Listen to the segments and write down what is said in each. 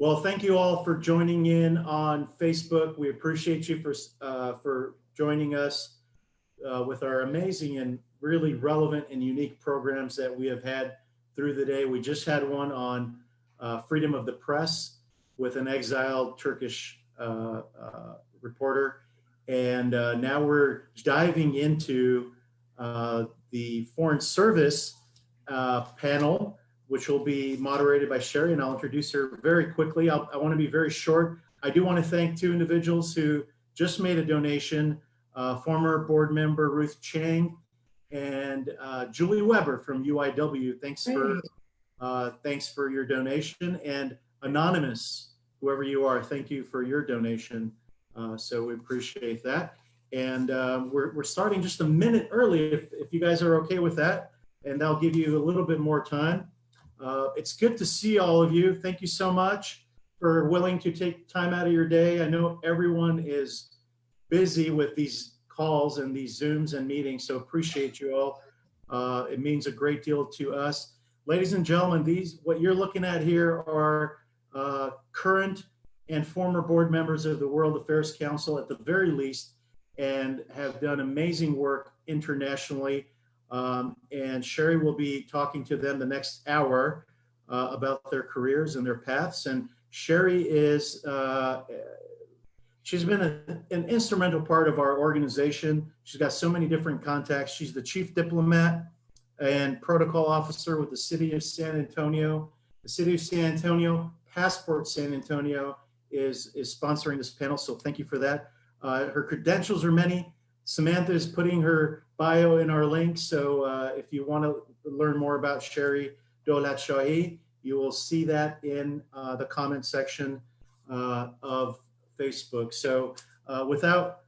Well, thank you all for joining in on Facebook. We appreciate you for joining us with our amazing and really relevant and unique programs that we have had through the day. We just had one on freedom of the press with an exiled Turkish reporter. And now we're diving into the Foreign Service panel, which will be moderated by Sherry, and I'll introduce her very quickly. I want to be very short. I do want to thank two individuals who just made a donation, former board member Ruth Chang and Julie Weber from UIW. Thanks for your donation. And Anonymous, whoever you are, thank you for your donation. So we appreciate that. And we're starting just a minute early if you guys are okay with that, and that'll give you a little bit more time. It's good to see all of you. Thank you so much for willing to take time out of your day. I know everyone is busy with these calls and these Zooms and meetings, so appreciate you all. It means a great deal to us. Ladies and gentlemen, what you're looking at here are current and former board members of the World Affairs Council at the very least, and have done amazing work internationally. And Sherry will be talking to them the next hour about their careers and their paths. And Sherry is, she's been an instrumental part of our organization. She's got so many different contacts. She's the chief diplomat and protocol officer with the city of San Antonio. The city of San Antonio, Passport San Antonio, is sponsoring this panel. So thank you for that. Her credentials are many. Samantha is putting her bio in our link. So if you want to learn more about Sherry Dowlatshahi, you will see that in the comment section of Facebook. So without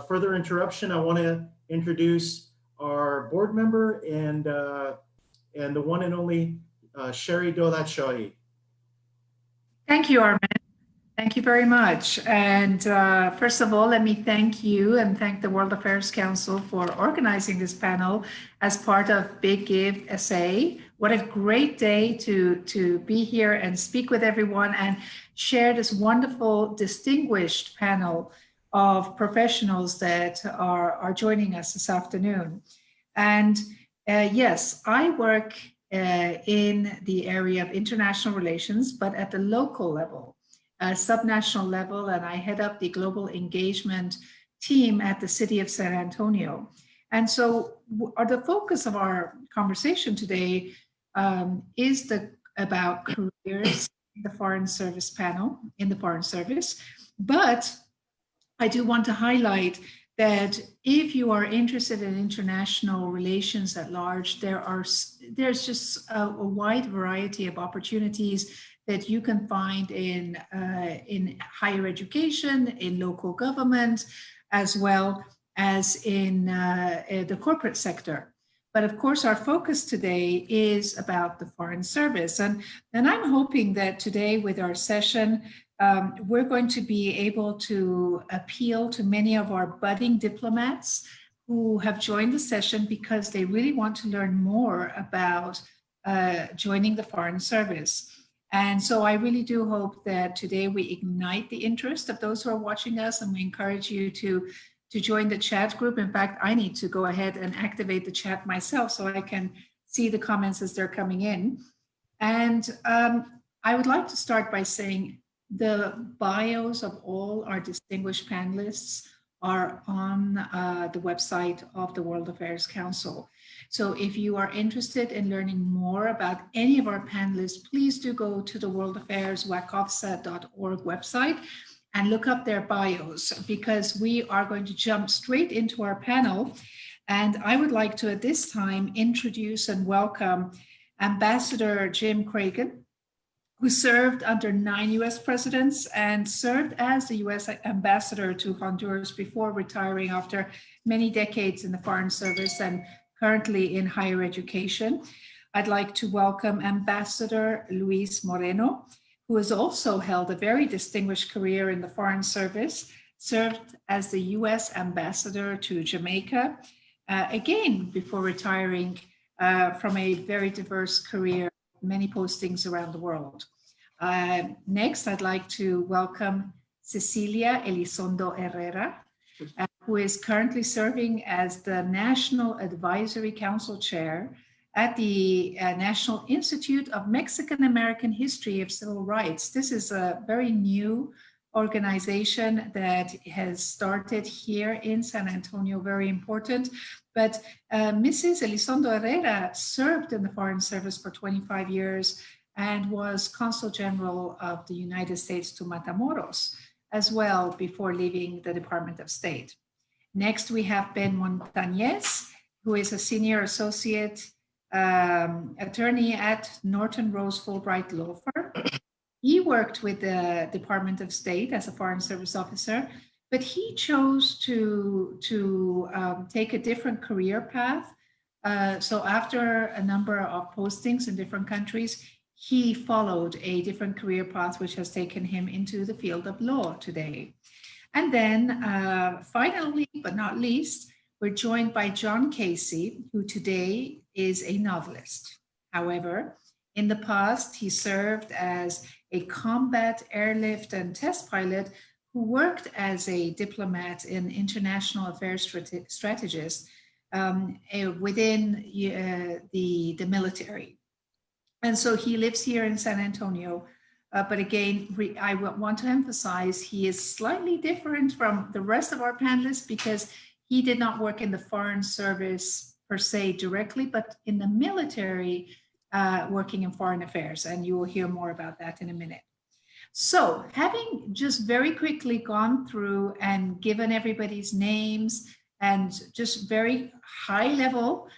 further interruption, I want to introduce our board member and the one and only Sherry Dowlatshahi. Thank you, Armin. Thank you very much. And first of all, let me thank you and thank the World Affairs Council for organizing this panel as part of Big Give SA. What a great day to be here and speak with everyone and share this wonderful, distinguished panel of professionals that are joining us this afternoon. And yes, I work in the area of international relations, but at the local level. Subnational level, and I head up the global engagement team at the city of San Antonio. And so the focus of our conversation today is about careers in the Foreign Service panel, in the Foreign Service. But I do want to highlight that if you are interested in international relations at large, there's just a wide variety of opportunities that you can find in higher education, in local government, as well as in the corporate sector. But of course, our focus today is about the Foreign Service. And I'm hoping that today with our session, we're going to be able to appeal to many of our budding diplomats who have joined the session because they really want to learn more about joining the Foreign Service. And so I really do hope that today we ignite the interest of those who are watching us, and we encourage you to join the chat group. In fact, I need to go ahead and activate the chat myself so I can see the comments as they're coming in. And I would like to start by saying the bios of all our distinguished panelists are on the website of the World Affairs Council. So if you are interested in learning more about any of our panelists, please do go to the World Affairs WACOFSA.org website and look up their bios, because we are going to jump straight into our panel. And I would like to, at this time, introduce and welcome Ambassador Jim Creagan, who served under 9 US presidents and served as the US ambassador to Honduras before retiring after many decades in the Foreign Service and currently in higher education. I'd like to welcome Ambassador Luis Moreno, who has also held a very distinguished career in the Foreign Service, served as the US ambassador to Jamaica, again, before retiring from a very diverse career, many postings around the world. Next, I'd like to welcome Cecilia Elizondo Herrera, who is currently serving as the National Advisory Council Chair at the National Institute of Mexican American History of Civil Rights. This is a very new organization that has started here in San Antonio, very important. But Mrs. Elizondo Herrera served in the Foreign Service for 25 years and was Consul General of the United States to Matamoros as well before leaving the Department of State. Next, we have Ben Montanez, who is a senior associate attorney at Norton Rose Fulbright Law Firm. He worked with the Department of State as a Foreign Service officer, but he chose to take a different career path. So after a number of postings in different countries, he followed a different career path, which has taken him into the field of law today. And then finally, but not least, we're joined by John Casey, who today is a novelist. However, in the past, he served as a combat airlift and test pilot who worked as a diplomat and international affairs strategist within the military. And so he lives here in San Antonio. But again, I want to emphasize he is slightly different from the rest of our panelists because he did not work in the Foreign Service per se directly, but in the military, working in foreign affairs. And you will hear more about that in a minute. So having just very quickly gone through and given everybody's names and just very high level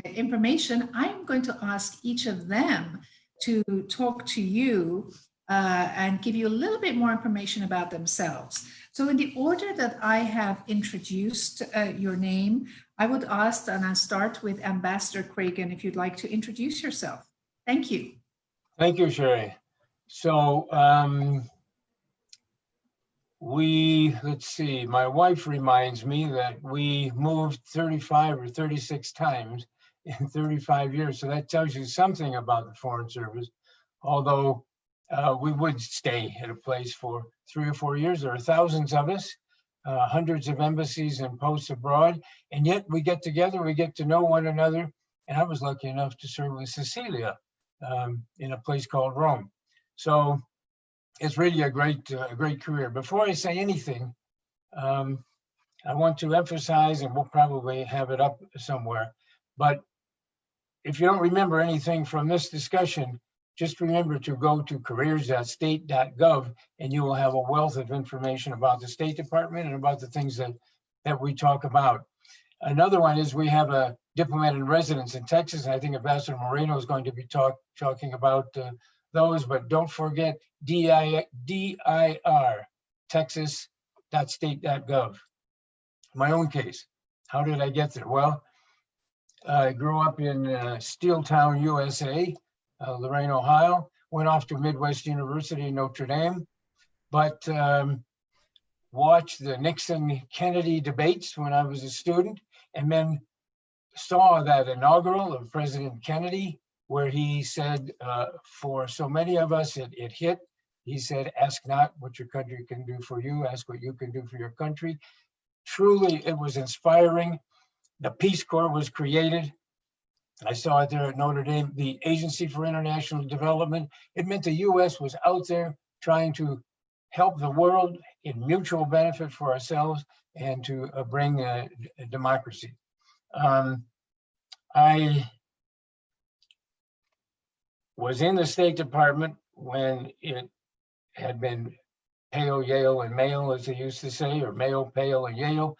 information, I'm going to ask each of them to talk to you and give you a little bit more information about themselves. So in the order that I have introduced your name, I would ask, and I'll start with Ambassador Creagan, if you'd like to introduce yourself. Thank you. Thank you, Sherry. So let's see, my wife reminds me that we moved 35 or 36 times in 35 years. So that tells you something about the Foreign Service, although we would stay at a place for 3 or 4 years. There are thousands of us, hundreds of embassies and posts abroad, and yet we get together, we get to know one another. And I was lucky enough to serve with Cecilia in a place called Rome. So it's really a great career. Before I say anything, I want to emphasize, and we'll probably have it up somewhere, but if you don't remember anything from this discussion, just remember to go to careers.state.gov and you will have a wealth of information about the State Department and about the things that we talk about. Another one is we have a diplomat in residence in Texas. And I think Ambassador Moreno is going to be talking about those, but don't forget DIR, texas.state.gov. My own case, how did I get there? Well, I grew up in Steeltown, USA, Lorain, Ohio, went off to Midwest University, Notre Dame, but watched the Nixon-Kennedy debates when I was a student, and then saw that inaugural of President Kennedy, where he said, for so many of us, it hit. He said, ask not what your country can do for you, ask what you can do for your country. Truly, it was inspiring. The Peace Corps was created. I saw it there at Notre Dame, the Agency for International Development. It meant the US was out there trying to help the world in mutual benefit for ourselves and to bring a democracy. I was in the State Department when it had been pale, Yale, and Mayo, as they used to say, or Mayo, Pale, and Yale.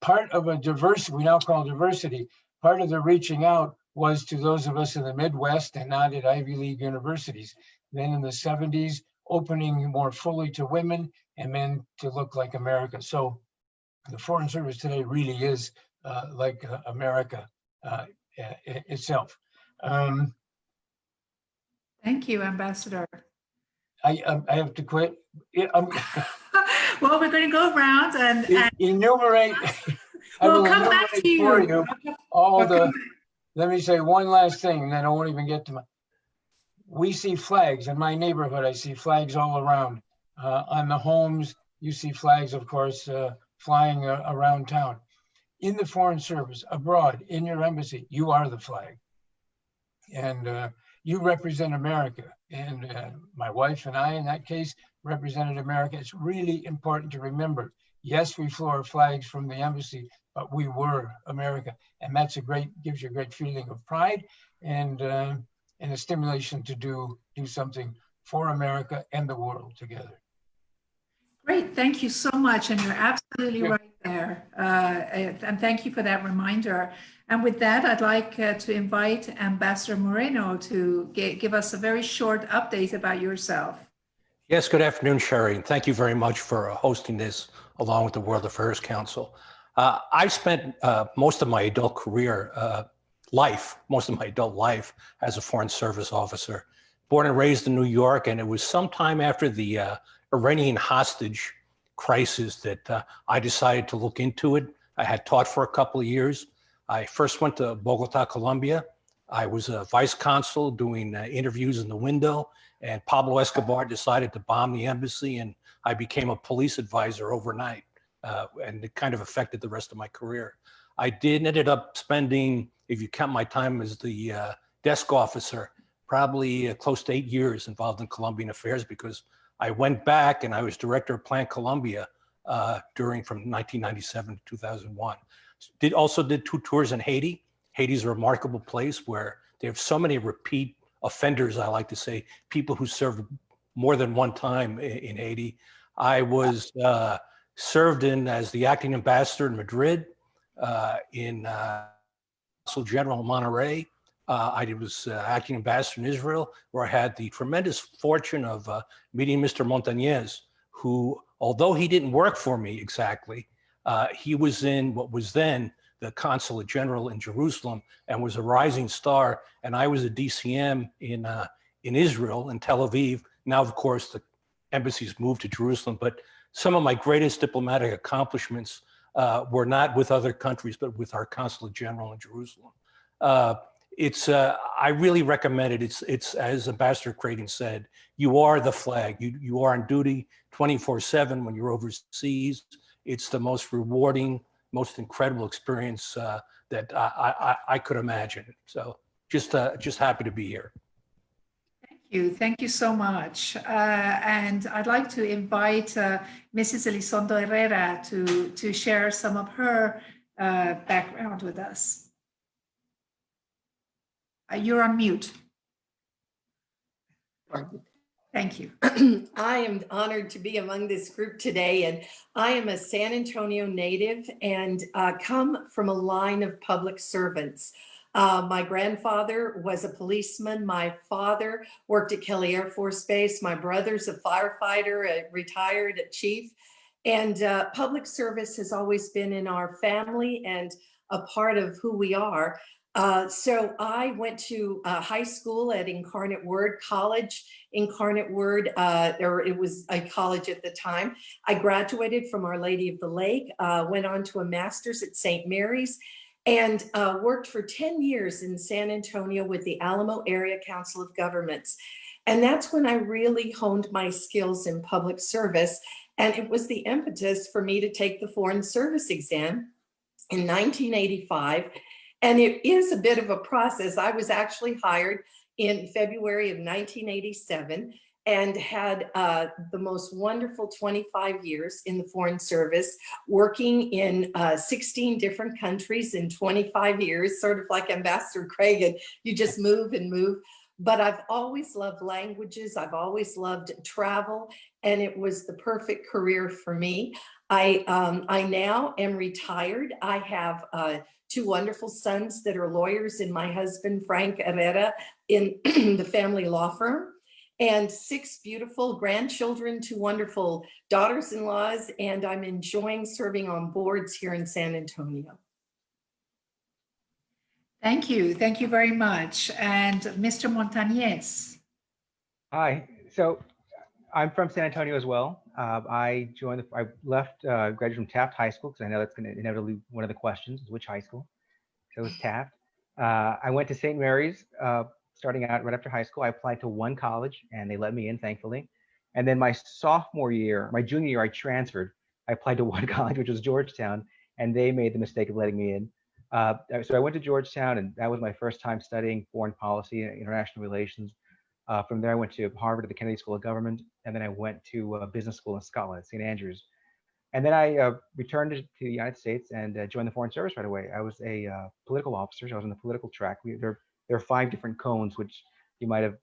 Part of a diversity, we now call diversity, part of the reaching out was to those of us in the Midwest and not at Ivy League universities. Then in the 70s, opening more fully to women and men to look like America. So the Foreign Service today really is like America itself. Thank you, Ambassador. I have to quit. Well, we're going to go around and enumerate. we'll come back to you. For you all the. Let me say one last thing, and then I won't even get to we see flags. In my neighborhood, I see flags all around. On the homes, you see flags, of course, flying around town. In the Foreign Service, abroad, in your embassy, you are the flag. And you represent America. And my wife and I, in that case, represented America. It's really important to remember, yes, we flew our flags from the embassy, but we were America. And that's gives you a great feeling of pride and a stimulation to do something for America and the world together. Great, thank you so much. And you're absolutely right there. And thank you for that reminder. And with that, I'd like to invite Ambassador Moreno to give us a very short update about yourself. Yes, good afternoon, Sherry, and thank you very much for hosting this along with the World Affairs Council. I spent most of my adult life as a Foreign Service officer, born and raised in New York, and it was sometime after the Iranian hostage crisis that I decided to look into it. I had taught for a couple of years. I first went to Bogota, Colombia. I was a vice consul doing interviews in the window, and Pablo Escobar decided to bomb the embassy, and I became a police advisor overnight, and it kind of affected the rest of my career. I ended up spending, if you count my time as the desk officer, probably close to 8 years involved in Colombian affairs, because I went back and I was director of Plan Colombia from 1997 to 2001. Also did 2 tours in Haiti. Haiti's a remarkable place where they have so many repeat offenders, I like to say, people who served more than one time in Haiti. I was served in as the acting ambassador in Madrid, in Consul General in Monterey. I was acting ambassador in Israel, where I had the tremendous fortune of meeting Mr. Montanez, who, although he didn't work for me exactly, he was in what was then the Consulate General in Jerusalem and was a rising star. And I was a DCM in Israel, in Tel Aviv. Now, of course, the embassy's moved to Jerusalem, but some of my greatest diplomatic accomplishments were not with other countries, but with our Consulate General in Jerusalem. I really recommend it. It's as Ambassador Creagan said, you are the flag. You are on duty 24/7 when you're overseas. It's the most rewarding, most incredible experience that I could imagine. So just happy to be here. Thank you so much. And I'd like to invite Mrs. Elizondo Herrera to share some of her background with us. You're on mute. Pardon. Thank you. I am honored to be among this group today, and I am a San Antonio native and come from a line of public servants. My grandfather was a policeman. My father worked at Kelly Air Force Base. My brother's a firefighter, retired chief. And public service has always been in our family and a part of who we are. So I went to high school at Incarnate Word, college, Incarnate Word, or it was a college at the time. I graduated from Our Lady of the Lake, went on to a master's at St. Mary's, and worked for 10 years in San Antonio with the Alamo Area Council of Governments. And that's when I really honed my skills in public service. And it was the impetus for me to take the Foreign Service exam in 1985. And it is a bit of a process. I was actually hired in February of 1987 and had the most wonderful 25 years in the Foreign Service, working in 16 different countries in 25 years, sort of like Ambassador Creagan. You just move and move. But I've always loved languages. I've always loved travel, and it was the perfect career for me. I now am retired. I have 2 wonderful sons that are lawyers, and my husband, Frank Herrera, in the family law firm, and 6 beautiful grandchildren, 2 wonderful daughters-in-laws, and I'm enjoying serving on boards here in San Antonio. Thank you. Thank you very much. And Mr. Montanez. Hi. So I'm from San Antonio as well. I left, graduated from Taft High School, because I know that's going to inevitably be one of the questions, is which high school? So it was Taft. I went to St. Mary's, starting out right after high school. I applied to one college and they let me in, thankfully. And then my junior year, I transferred. I applied to one college, which was Georgetown, and they made the mistake of letting me in. So I went to Georgetown, and that was my first time studying foreign policy and international relations. From there, I went to Harvard at the Kennedy School of Government, and then I went to business school in Scotland, St. Andrews. And then I returned to the United States and joined the Foreign Service right away. I was a political officer, so I was on the political track. There are 5 different cones, which you might have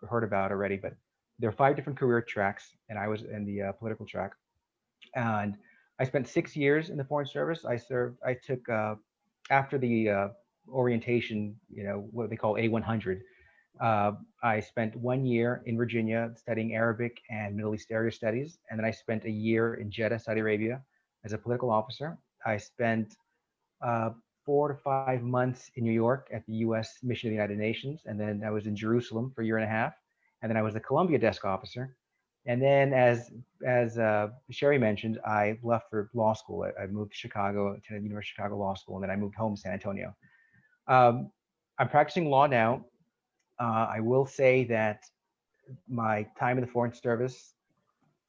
heard about already, but there are 5 different career tracks, and I was in the political track. And I spent 6 years in the Foreign Service. I took, after the orientation, what they call A100, I spent 1 year in Virginia studying Arabic and Middle East area studies. And then I spent a year in Jeddah, Saudi Arabia as a political officer. I spent 4 to 5 months in New York at the U.S. Mission of the United Nations. And then I was in Jerusalem for a year and a half. And then I was a Columbia desk officer. And then as Sherry mentioned, I left for law school. I moved to Chicago, to the University of Chicago Law School, and then I moved home to San Antonio. I'm practicing law now. I will say that my time in the Foreign Service,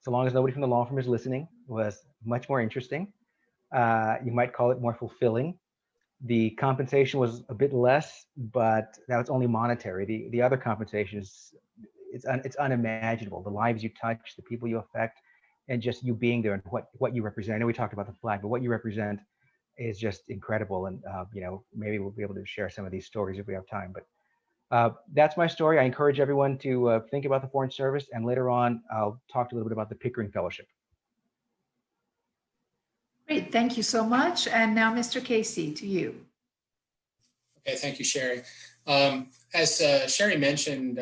so long as nobody from the law firm is listening, was much more interesting. You might call it more fulfilling. The compensation was a bit less, but that was only monetary. The other compensation is it's unimaginable. The lives you touch, the people you affect, and just you being there and what you represent. I know we talked about the flag, but what you represent is just incredible. And maybe we'll be able to share some of these stories if we have time. But that's my story. I encourage everyone to think about the Foreign Service, and later on, I'll talk a little bit about the Pickering Fellowship. Great, thank you so much. And now, Mr. Casey, to you. Okay, thank you, Sherry. As Sherry mentioned,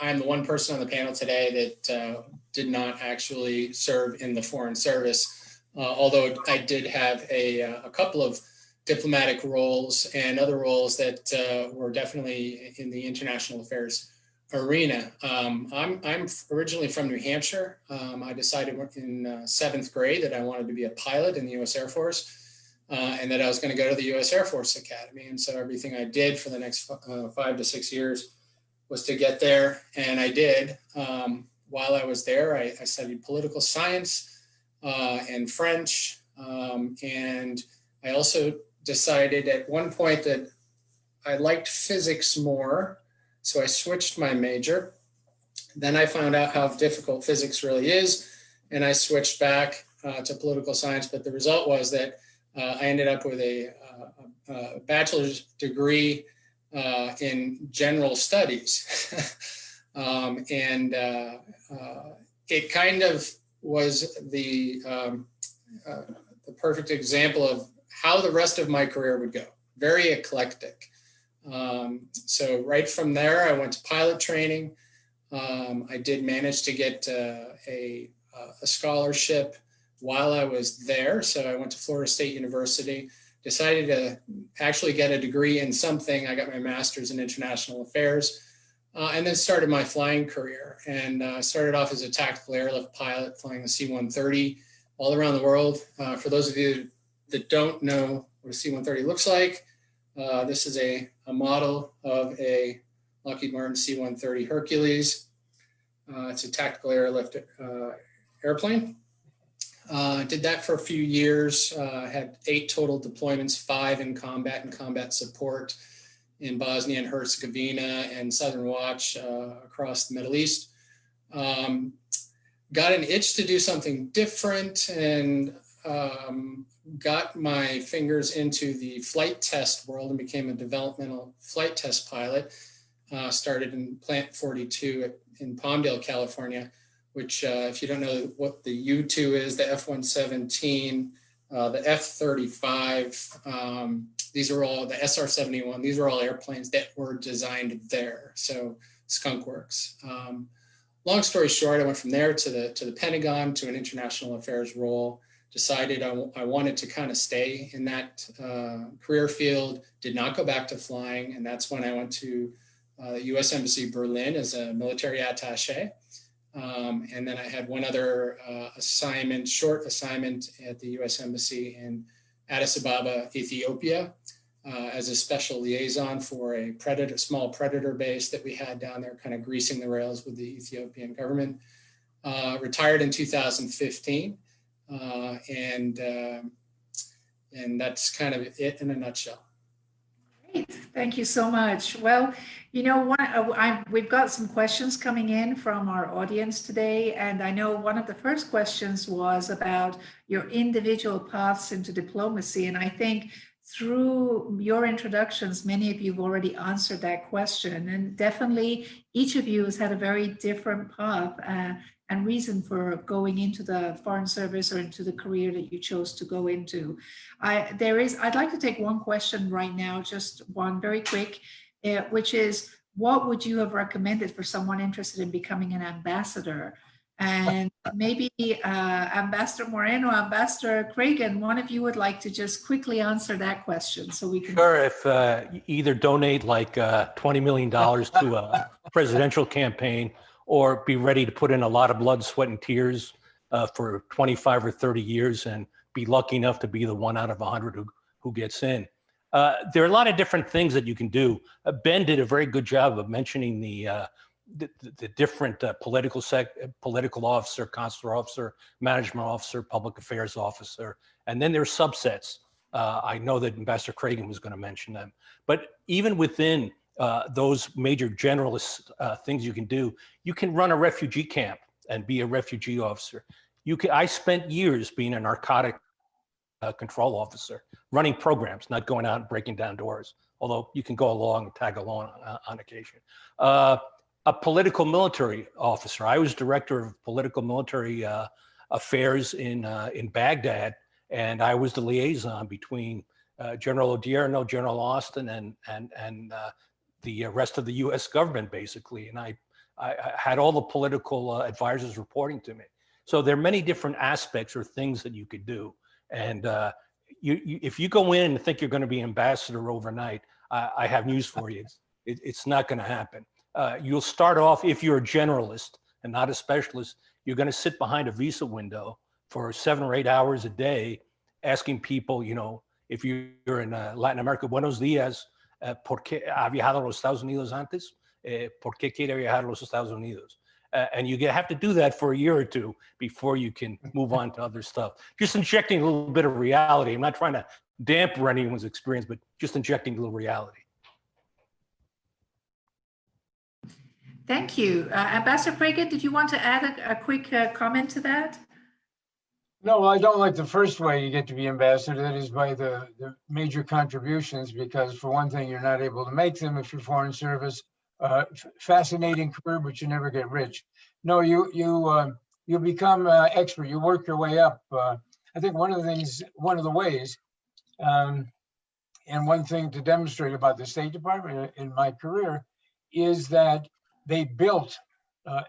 I'm the one person on the panel today that did not actually serve in the Foreign Service, although I did have a couple of diplomatic roles and other roles that were definitely in the international affairs arena. I'm originally from New Hampshire. I decided in 7th grade that I wanted to be a pilot in the U.S. Air Force. And that I was going to go to the U.S. Air Force Academy. And so everything I did for the next 5 to 6 years was to get there. And I did. While I was there, I studied political science and French. And I also decided at one point that I liked physics more. So I switched my major. Then I found out how difficult physics really is. And I switched back to political science. But the result was that I ended up with a bachelor's degree in general studies. It kind of was the perfect example of how the rest of my career would go. Very eclectic. So right from there, I went to pilot training. I did manage to get a scholarship while I was there. So I went to Florida State University, decided to actually get a degree in something. I got my master's in international affairs, and then started my flying career. And I started off as a tactical airlift pilot flying the C-130 all around the world. For those of you that don't know what a C-130 looks like, this is a model of a Lockheed Martin C-130 Hercules. It's a tactical airlift airplane. Did that for a few years, had 8 total deployments, 5 in combat and combat support in Bosnia and Herzegovina and Southern Watch across the Middle East. Got an itch to do something different and got my fingers into the flight test world and became a developmental flight test pilot. Started in Plant 42 in Palmdale, California, which if you don't know what the U-2 is, the F-117, the F-35, these are all, the SR-71, these are all airplanes that were designed there. So Skunk Works. Long story short, I went from there to the Pentagon, to an international affairs role, decided I wanted to kind of stay in that career field, did not go back to flying. And that's when I went to the U.S. Embassy Berlin as a military attaché. And then I had one other short assignment at the U.S. Embassy in Addis Ababa, Ethiopia. as a special liaison for a small predator base that we had down there, kind of greasing the rails with the Ethiopian government. Retired in 2015, and that's kind of it in a nutshell. Great. Thank you so much. Well, you know, we've got some questions coming in from our audience today, and I know one of the first questions was about your individual paths into diplomacy, and I think through your introductions, many of you have already answered that question, and definitely each of you has had a very different path and reason for going into the Foreign Service or into the career that you chose to go into. I'd like to take one question right now, just one very quick, which is, what would you have recommended for someone interested in becoming an ambassador? And maybe Ambassador Moreno, Ambassador Creagan, one of you would like to just quickly answer that question so we can. Sure, if you either donate like $20 million to a presidential campaign, or be ready to put in a lot of blood, sweat, and tears for 25 or 30 years and be lucky enough to be the 1 out of 100 who gets in. There are a lot of different things that you can do. Ben did a very good job of mentioning the different political officer, consular officer, management officer, public affairs officer, and then there's subsets. I know that Ambassador Creagan was going to mention them, but even within those major generalist things you can do, you can run a refugee camp and be a refugee officer. I spent years being a narcotic control officer, running programs, not going out and breaking down doors, although you can go along and tag along on occasion. A political military officer. I was director of political military affairs in Baghdad, and I was the liaison between General Odierno, General Austin, and the rest of the U.S. government, basically. And I had all the political advisors reporting to me. So there are many different aspects or things that you could do. And if you go in and think you're going to be ambassador overnight, I have news for you. It's not going to happen. You'll start off, if you're a generalist and not a specialist, you're going to sit behind a visa window for 7 or 8 hours a day, asking people, you know, if you're in Latin America, buenos días, ¿por qué ha viajado a los Estados Unidos antes? ¿Por qué quiere viajar a los Estados Unidos? And you have to do that for a year or two before you can move on to other stuff. Just injecting a little bit of reality. I'm not trying to dampen anyone's experience, but just injecting a little reality. Thank you. Ambassador Creagan, did you want to add a quick comment to that? No, I don't like the first way you get to be ambassador. That is by the major contributions, because for one thing, you're not able to make them if you're foreign service. Fascinating career, but you never get rich. No, you become expert. You work your way up. I think one of the ways, and one thing to demonstrate about the State Department in my career is that they built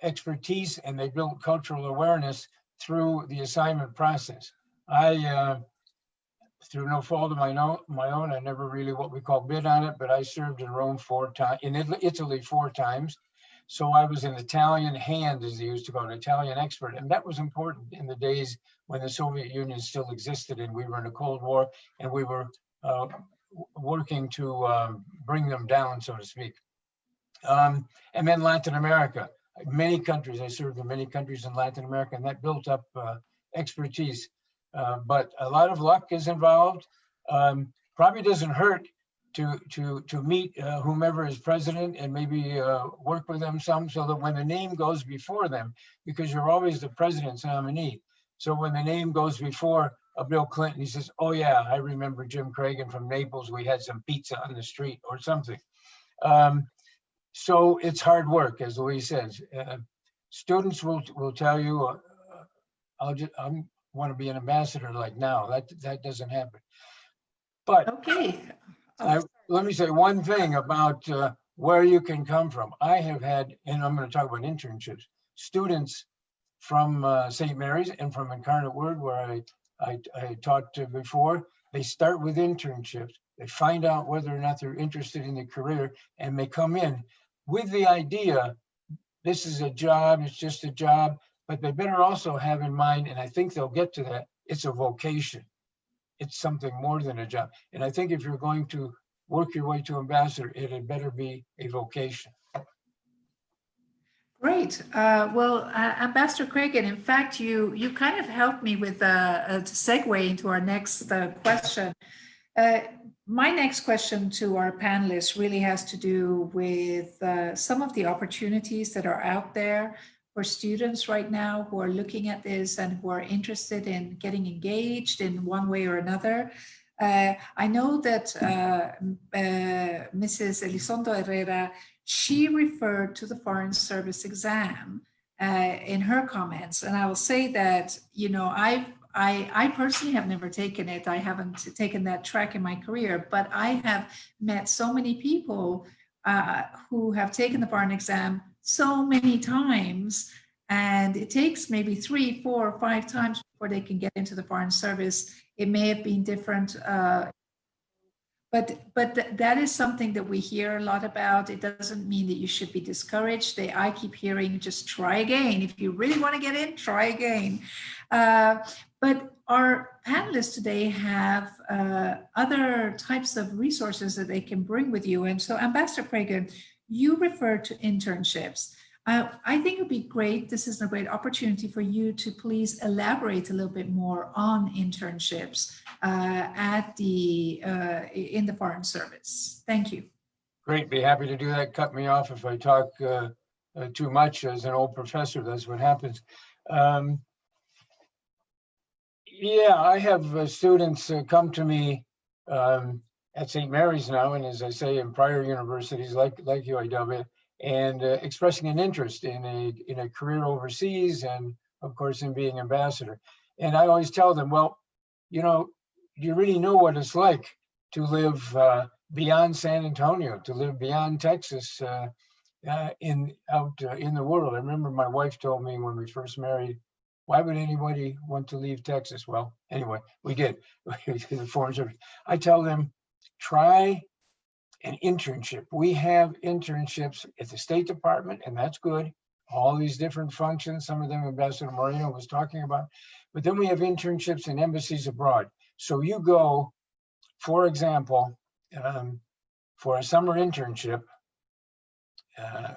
expertise and they built cultural awareness through the assignment process. Through no fault of my own, I never really what we call bid on it, but I served in Rome 4 times, in Italy 4 times. So I was an Italian hand, as they used to call it, Italian expert. And that was important in the days when the Soviet Union still existed and we were in a Cold War and we were working to bring them down, so to speak. And then Latin America, many countries, I served in many countries in Latin America, and that built up expertise. But a lot of luck is involved. Probably doesn't hurt to meet whomever is president and maybe work with them some, so that when the name goes before them, because you're always the president's nominee. So when the name goes before Bill Clinton, he says, oh yeah, I remember Jim Creagan from Naples. We had some pizza on the street or something. So it's hard work, as Louise says. Students will tell you, I want to be an ambassador like now. That doesn't happen. But okay. Let me say one thing about where you can come from. I have had, and I'm going to talk about internships, students from St. Mary's and from Incarnate Word, where I taught before. They start with internships. They find out whether or not they're interested in the career, and they come in with the idea, this is a job, it's just a job, but they better also have in mind, and I think they'll get to that, it's a vocation. It's something more than a job. And I think if you're going to work your way to ambassador, it had better be a vocation. Great. Well, Ambassador Creagan, in fact, you kind of helped me with a segue into our next question. My next question to our panelists really has to do with some of the opportunities that are out there for students right now who are looking at this and who are interested in getting engaged in one way or another. I know that Mrs. Elizondo Herrera, she referred to the Foreign Service exam in her comments. And I will say that, you know, I personally have never taken it. I haven't taken that track in my career, but I have met so many people who have taken the foreign exam so many times, and it takes maybe 3, 4, 5 times before they can get into the Foreign Service. It may have been different, but that is something that we hear a lot about. It doesn't mean that you should be discouraged. I keep hearing, just try again. If you really want to get in, try again. But our panelists today have other types of resources that they can bring with you. And so, Ambassador Creagan, you referred to internships. I think it would be great. This is a great opportunity for you to please elaborate a little bit more on internships in the Foreign Service. Thank you. Great, be happy to do that. Cut me off if I talk too much. As an old professor, that's what happens. Yeah, I have students come to me at St. Mary's now, and as I say, in prior universities like UIW, and expressing an interest in a career overseas, and of course in being ambassador. And I always tell them, well, you know, do you really know what it's like to live beyond San Antonio, to live beyond Texas, out in the world? I remember my wife told me when we first married, why would anybody want to leave Texas? Well, anyway, we did. The Foreign Service. I tell them, try an internship. We have internships at the State Department, and that's good. All these different functions, some of them Ambassador Moreno was talking about. But then we have internships in embassies abroad. So you go, for example, for a summer internship,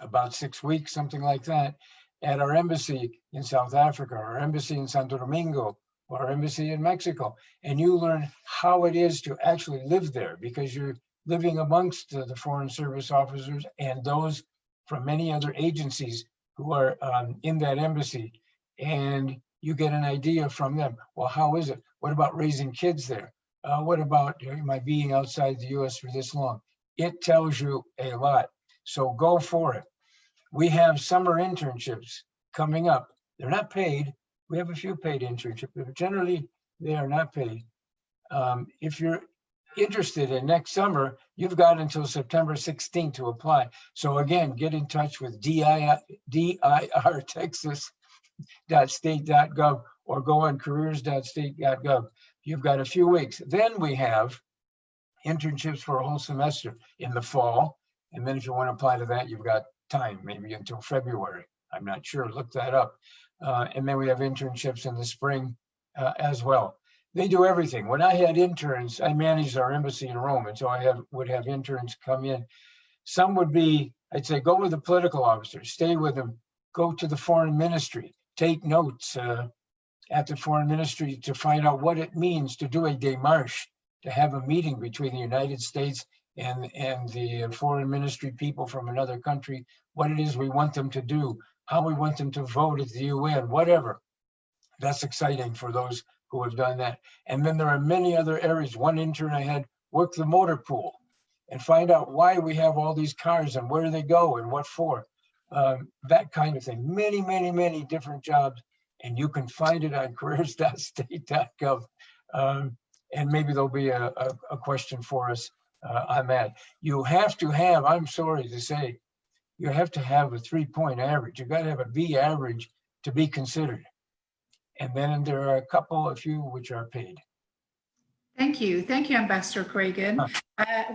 about 6 weeks, something like that, at our embassy in South Africa, our embassy in Santo Domingo, or our embassy in Mexico. And you learn how it is to actually live there, because you're living amongst the Foreign Service officers and those from many other agencies who are in that embassy. And you get an idea from them. Well, how is it? What about raising kids there? What about my being outside the US for this long? It tells you a lot. So go for it. We have summer internships coming up. They're not paid. We have a few paid internships, but generally they are not paid. If you're interested in next summer, you've got until September 16th to apply. So again, get in touch with dirtexas.state.gov or go on careers.state.gov. You've got a few weeks. Then we have internships for a whole semester in the fall. And then if you want to apply to that, you've got time, maybe until February. I'm not sure, look that up. And then we have internships in the spring as well. They do everything. When I had interns, I managed our embassy in Rome, and so I would have interns come in. Some would be, I'd say, go with the political officer, stay with them, go to the foreign ministry, take notes at the foreign ministry to find out what it means to do a démarche, to have a meeting between the United States and the foreign ministry people from another country, what it is we want them to do, how we want them to vote at the UN, whatever. That's exciting for those who have done that. And then there are many other areas. One intern I had work the motor pool and find out why we have all these cars and where they go and what for. That kind of thing. Many, many, many different jobs. And you can find it on careers.state.gov. And maybe there'll be a question for us on that. You have to have, I'm sorry to say, you have to have a 3-point average. You've got to have a B average to be considered. And then there are a few which are paid. Thank you. Thank you, Ambassador Creagan.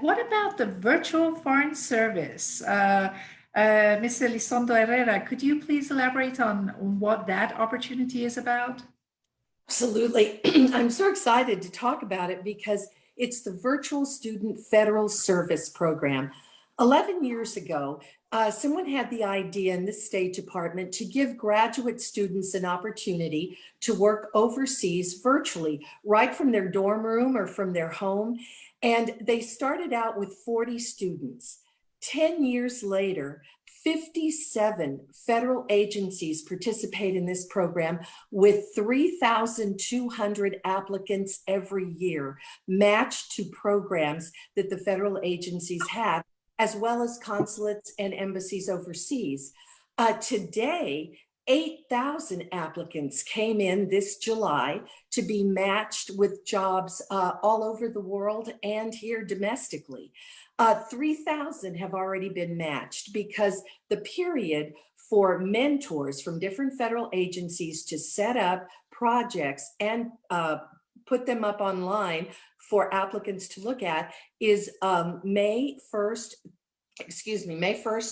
What about the virtual Foreign Service? Ms. Elizondo Herrera, could you please elaborate on what that opportunity is about? Absolutely. I'm so excited to talk about it because It's the Virtual Student Federal Service Program. 11 years ago, someone had the idea in the State Department to give graduate students an opportunity to work overseas virtually, right from their dorm room or from their home. And they started out with 40 students. 10 years later, 57 federal agencies participate in this program with 3,200 applicants every year matched to programs that the federal agencies have, as well as consulates and embassies overseas. Today, 8,000 applicants came in this July to be matched with jobs all over the world and here domestically. 3,000 have already been matched because the period for mentors from different federal agencies to set up projects and put them up online for applicants to look at is May 1st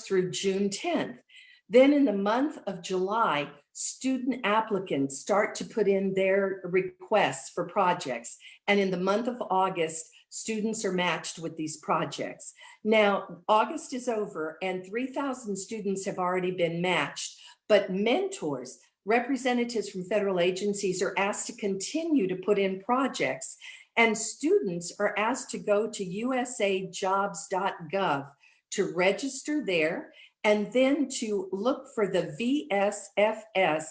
through June 10th. Then in the month of July, student applicants start to put in their requests for projects. And in the month of August, students are matched with these projects. Now, August is over and 3,000 students have already been matched, but mentors, representatives from federal agencies are asked to continue to put in projects, and students are asked to go to usajobs.gov to register there and then to look for the VSFS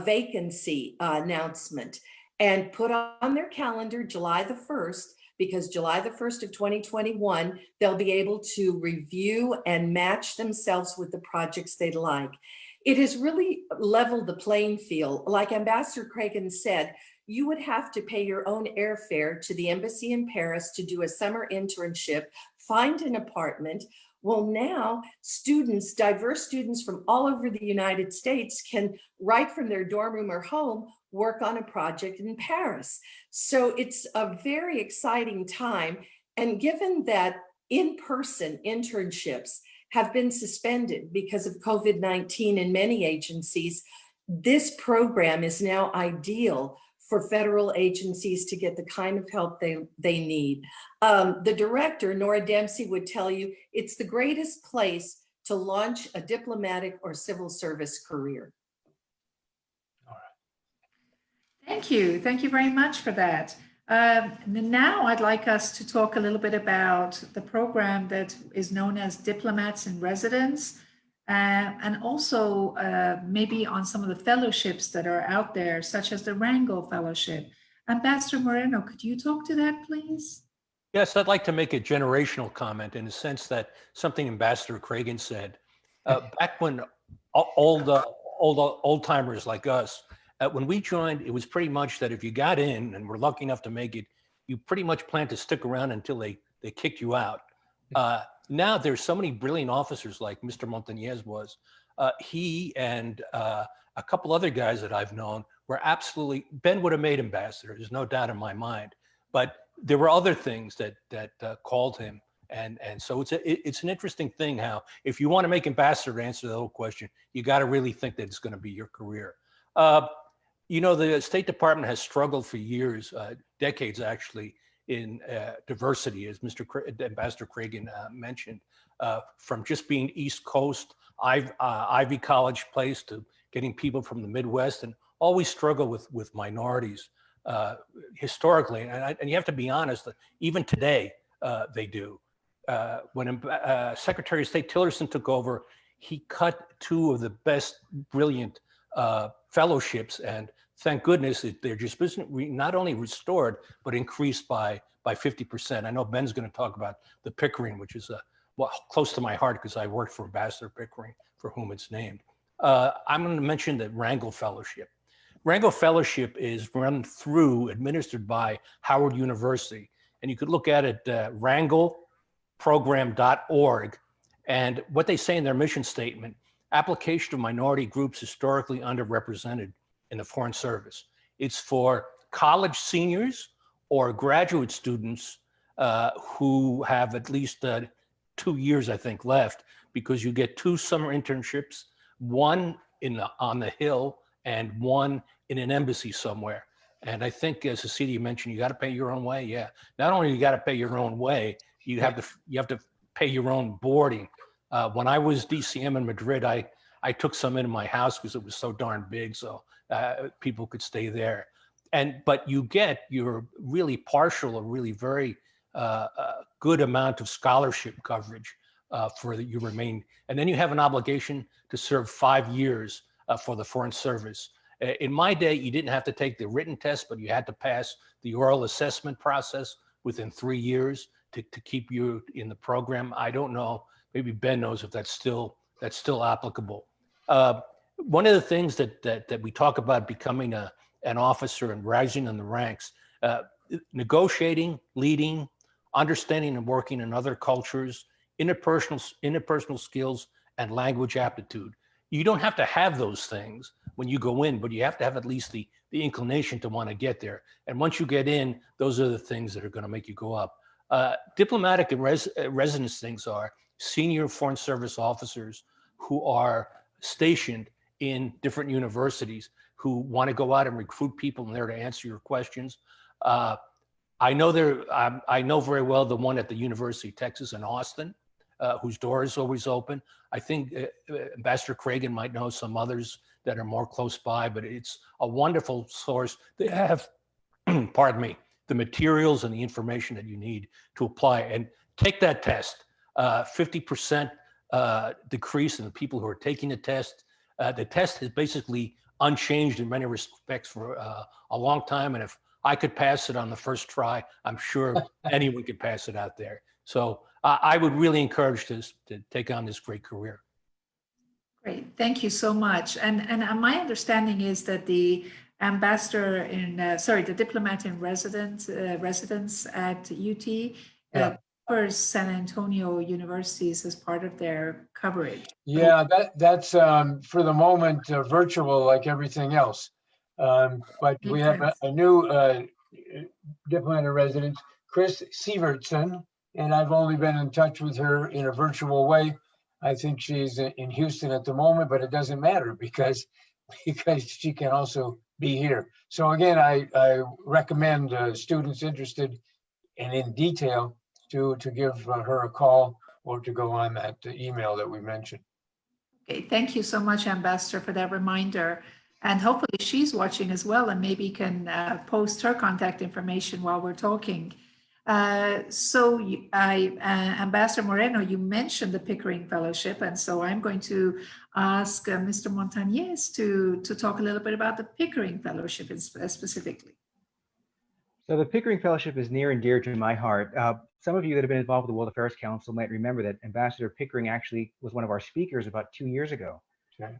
vacancy announcement and put on their calendar July the 1st, because July the 1st of 2021, they'll be able to review and match themselves with the projects they'd like. It has really leveled the playing field. Like Ambassador Creagan said, you would have to pay your own airfare to the embassy in Paris to do a summer internship, find an apartment. Well, now students, diverse students from all over the United States can, right from their dorm room or home, work on a project in Paris. So it's a very exciting time. And given that in-person internships have been suspended because of COVID-19 in many agencies, this program is now ideal for federal agencies to get the kind of help they need. The director, Nora Dempsey, would tell you it's the greatest place to launch a diplomatic or civil service career. All right. Thank you. Thank you very much for that. Now I'd like us to talk a little bit about the program that is known as Diplomats in Residence, and also maybe on some of the fellowships that are out there, such as the Rangel Fellowship. Ambassador Moreno, could you talk to that, please? Yes, I'd like to make a generational comment in the sense that something Ambassador Creagan said. Back when old timers like us, when we joined, it was pretty much that if you got in and were lucky enough to make it, you pretty much planned to stick around until they kicked you out. Now there's so many brilliant officers like Mr. Montanez was. He and a couple other guys that I've known were absolutely, Ben would have made ambassador, there's no doubt in my mind. But there were other things that called him. And so it's an interesting thing how if you want to make ambassador to answer the whole question, you got to really think that it's going to be your career. You know, the State Department has struggled for years, decades actually, in diversity, as Ambassador Creagan mentioned, from just being East Coast, Ivy College place to getting people from the Midwest, and always struggle with minorities historically. And you have to be honest, even today they do. When Secretary of State Tillerson took over, he cut two of the best brilliant fellowships, and thank goodness they're just not only restored, but increased by 50%. I know Ben's going to talk about the Pickering, which is close to my heart because I worked for Ambassador Pickering, for whom it's named. I'm going to mention the Rangel Fellowship. Rangel Fellowship is administered by Howard University. And you could look at it, rangelprogram.org. And what they say in their mission statement, application of minority groups historically underrepresented in the Foreign Service. It's for college seniors or graduate students who have at least 2 years, I think, left, because you get 2 summer internships, one on the Hill and one in an embassy somewhere. And I think, as Cecilia mentioned, you got to pay your own way. Yeah. Not only you got to pay your own way, you have to pay your own boarding. When I was DCM in Madrid, I took some into my house because it was so darn big, so people could stay there. But you get your really partial or really very good amount of scholarship coverage for you remain. And then you have an obligation to serve 5 years for the Foreign Service. In my day, you didn't have to take the written test, but you had to pass the oral assessment process within 3 years to keep you in the program. I don't know, maybe Ben knows if that's still applicable. One of the things that we talk about becoming an officer and rising in the ranks, negotiating, leading, understanding and working in other cultures, interpersonal skills, and language aptitude. You don't have to have those things when you go in, but you have to have at least the inclination to want to get there. And once you get in, those are the things that are going to make you go up. Diplomatic and residence things are senior Foreign Service officers who are stationed in different universities who want to go out and recruit people and there to answer your questions. I know very well the one at the University of Texas in Austin, whose door is always open. I think Ambassador Creagan might know some others that are more close by, but it's a wonderful source. They have, pardon me, the materials and the information that you need to apply. And take that test. 50% decrease in the people who are taking the test. The test is basically unchanged in many respects for a long time. And if I could pass it on the first try, I'm sure anyone could pass it out there. So I would really encourage this to take on this great career. Great, thank you so much. And my understanding is that the ambassador the diplomat in residence at UT covers San Antonio universities as part of their coverage. Yeah, that's for the moment virtual, like everything else. But we have a new diplomat in residence, Chris Sievertson, and I've only been in touch with her in a virtual way. I think she's in Houston at the moment, but it doesn't matter because she can also be here. So again, I recommend students interested and in detail to give her a call or to go on that email that we mentioned. Okay, thank you so much, Ambassador, for that reminder. And hopefully she's watching as well and maybe can post her contact information while we're talking. Ambassador Moreno, you mentioned the Pickering Fellowship, and so I'm going to ask Mr. Montanez to talk a little bit about the Pickering Fellowship specifically. So the Pickering Fellowship is near and dear to my heart. Some of you that have been involved with the World Affairs Council might remember that Ambassador Pickering actually was one of our speakers about 2 years ago. Okay.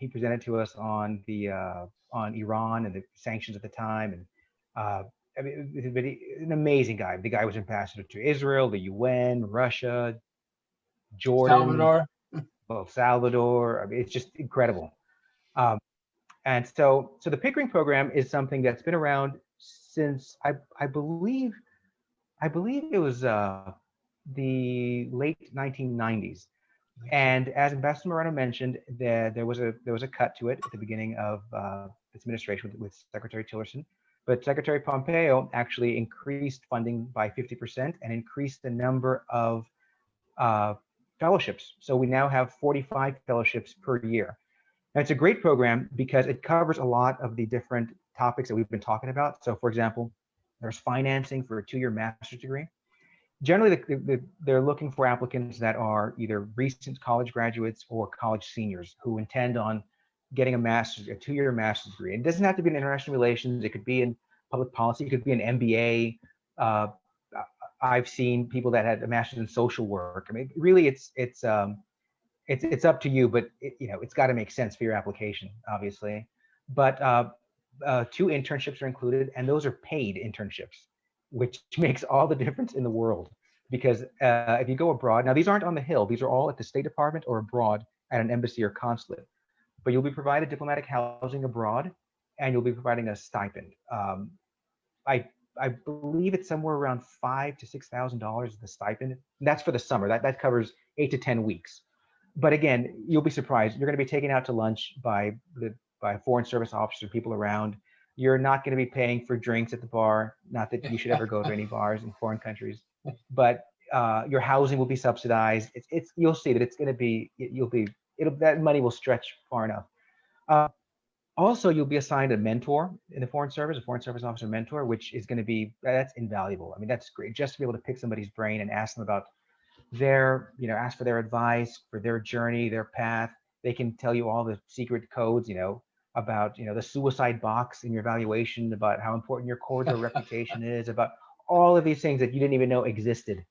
He presented to us on Iran and the sanctions at the time, and I mean, an amazing guy. The guy was ambassador to Israel, the UN, Russia, Jordan, Salvador. I mean, it's just incredible. And so the Pickering program is something that's been around since I believe it was the late 1990s. And as Ambassador Moreno mentioned, there was a cut to it at the beginning of this administration with Secretary Tillerson. But Secretary Pompeo actually increased funding by 50% and increased the number of fellowships. So we now have 45 fellowships per year. And it's a great program because it covers a lot of the different topics that we've been talking about. So for example, there's financing for a 2-year master's degree. Generally, they're looking for applicants that are either recent college graduates or college seniors who intend on getting a 2-year master's degree. It doesn't have to be in international relations. It could be in public policy. It could be an MBA. I've seen people that had a master's in social work. I mean, really, it's up to you, but it's got to make sense for your application, obviously. But 2 internships are included, and those are paid internships, which makes all the difference in the world. Because if you go abroad, now these aren't on the Hill. These are all at the State Department or abroad at an embassy or consulate. But you'll be provided diplomatic housing abroad, and you'll be providing a stipend. I believe it's somewhere around $5,000 to $6,000 the stipend. And that's for the summer. That covers 8 to 10 weeks. But again, you'll be surprised. You're going to be taken out to lunch by Foreign Service officers, people around. You're not going to be paying for drinks at the bar. Not that you should ever go to any bars in foreign countries, but your housing will be subsidized. You'll see that it's going to be, that money will stretch far enough. Also, you'll be assigned a mentor in the Foreign Service, a Foreign Service officer mentor, which is going to be, that's invaluable. I mean, that's great just to be able to pick somebody's brain and ask them about ask for their advice, for their journey, their path. They can tell you all the secret codes, about, the suicide box in your evaluation, about how important your cordial reputation is, about all of these things that you didn't even know existed.